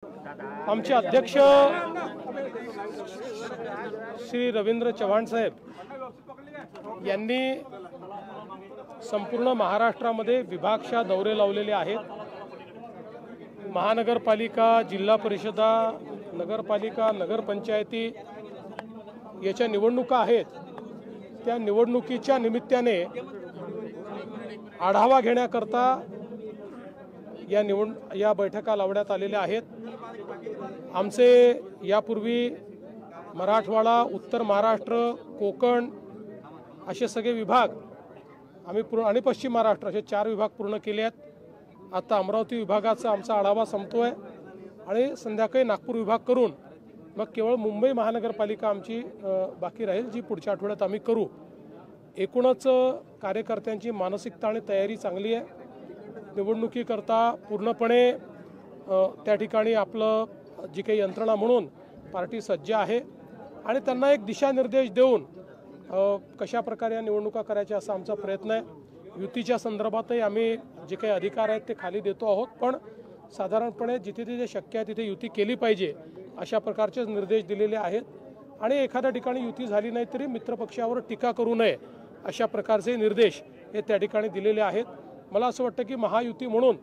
आमचे अध्यक्ष श्री रवींद्र चव्हाण साहेब यांनी संपूर्ण महाराष्ट्रामध्ये विभागशः दौरे लावलेले आहेत। महानगरपालिका, जिल्हा परिषदा, नगरपालिका, नगरपंचायती याच्या निवडणुका आहेत। त्या निवडणुकीच्या निमित्ताने आढावा घेण्याकरता या बैठका लावण्यात आलेल्या आहेत। आमचे यापूर्वी मराठवाडा, उत्तर महाराष्ट्र, कोकण असे सगळे विभाग आम्ही पूर्ण आणि पश्चिम महाराष्ट्र असे 4 विभाग पूर्ण केले आहेत। आता अमरावती विभागाचा आमचा आढावा संपतोय आणि संध्याकाळी नागपूर विभाग करून मग केवळ मुंबई महानगरपालिका आमची बाकी राहील, जी पुढच्या आठवड्यात आम्ही करू। एकूणच कार्यकर्त्यांची मानसिकता आणि तयारी चांगली आहे। निवडणुकीकरता पूर्णपणे त्या ठिकाणी आपलं जी काही यंत्रणा म्हणून पार्टी सज्ज आहे आणि त्यांना एक दिशानिर्देश देऊन कशा प्रकारे या निवडणुका करायच्या असा आमचा प्रयत्न आहे। युतीच्या संदर्भातही आम्ही जे काही अधिकार आहेत ते खाली देतो आहोत, पण साधारणपणे जिथे जिथे शक्य आहे तिथे युती केली पाहिजे अशा प्रकारचे निर्देश दिलेले आहेत। आणि एखाद्या ठिकाणी युती झाली नाही तरी मित्रपक्षावर टीका करू नये अशा प्रकारचे निर्देश हे त्या ठिकाणी दिलेले आहेत। मला असं वाटतं की महायुती म्हणून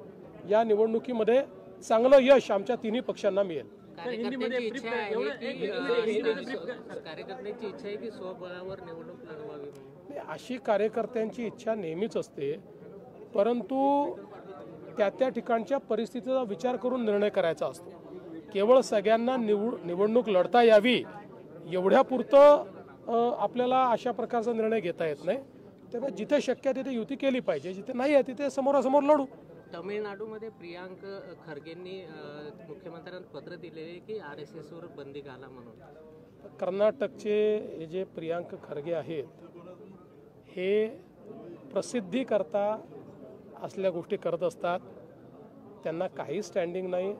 या निवडणुकीमध्ये चांगलं यश आमच्या तिन्ही पक्षांना मिळेल। कार्यकर्त्यांची इच्छा आहे की स्वबळावर निवडणूक लढवावी, अशी कार्यकर्त्यांची इच्छा नेहमीच असते, परंतु त्या ठिकाणच्या परिस्थितीचा विचार करून निर्णय करायचा असतो। केवळ सगळ्यांना निवडणूक लढता यावी एवढ्यापुरतं आपल्याला अशा प्रकारचा निर्णय घेता येत नाही। त्यामुळे जिथे शक्य आहे तिथे युती केली पाहिजे, जिथे नाही आहे तिथे समोरासमोर लढू। तमिळनाडूमध्ये प्रियांक खरगेंनी मुख्यमंत्र्यांना पत्र दिले की RSS वर बंदी घाला म्हणून। कर्नाटकचे हे जे प्रियांक खरगे आहेत हे प्रसिद्धी करता असल्या गोष्टी करत असतात। त्यांना काही स्टँडिंग नाही,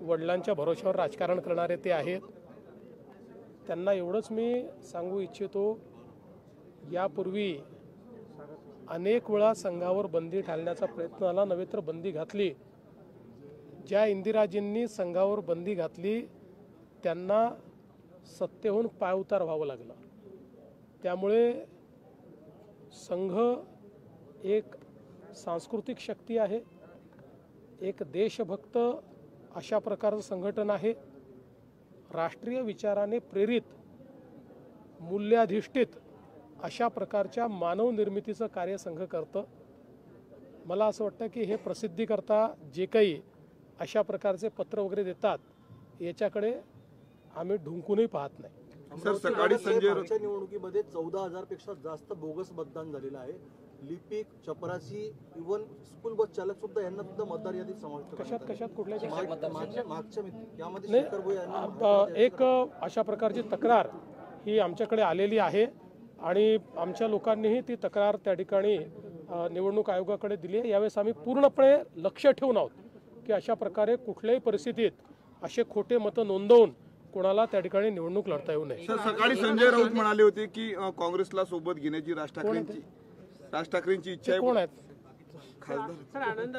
वडिलांच्या भरोश्यावर राजकारण करणारे ते आहेत। त्यांना एवढंच मी सांगू इच्छितो, यापूर्वी अनेक वेळा संघावर बंदी घालण्याचा प्रयत्न झाला, नव्हे तर बंदी घातली। ज्या इंदिराजींनी संघावर बंदी घातली त्यांना सत्तेहून पायउतार व्हावं लागलं। त्यामुळे संघ एक सांस्कृतिक शक्ती आहे, एक देशभक्त अशा प्रकारचं संघटन आहे। राष्ट्रीय विचाराने प्रेरित, मूल्याधिष्ठित अशा प्रकारच्या मानव निर्मितीचं कार्य संघ करतं। मला असं वाटतं की हे प्रसिद्धीकरता जे काही अशा प्रकारचे पत्र वगैरे देतात याच्याकडे आम्ही ढुंकूनही पाहत नाही। सर, सकाळी संजय निवडणुकीमध्ये 14,000 पेक्षा जास्त बोगस मतदान झालेलं आहे। लिपिक, चपरासी, इव्हन स्कूल बस चालक सुद्धा यांना सुद्धा मतदार यादीत समाविष्ट कशात कुठल्या यामध्ये एक अशा प्रकारची तक्रार ही आमच्याकडे आलेली आहे आणि आमच्या लोकांनीही ती तक्रार त्या ठिकाणी निवडणूक आयोगाकडे दिली आहे। यावेळेस आम्ही पूर्णपणे लक्ष ठेवून आहोत की अशा प्रकारे कुठल्याही परिस्थितीत असे खोटे मतं नोंदवून कोणाला त्या ठिकाणी निवडणूक लढता येऊ नये। सर, सकाळी संजय राऊत म्हणाले होते की काँग्रेसला सोबत घेण्याची राज ठाकरेंची इच्छा आहे। कोण आहेत? खासदार सर आनंद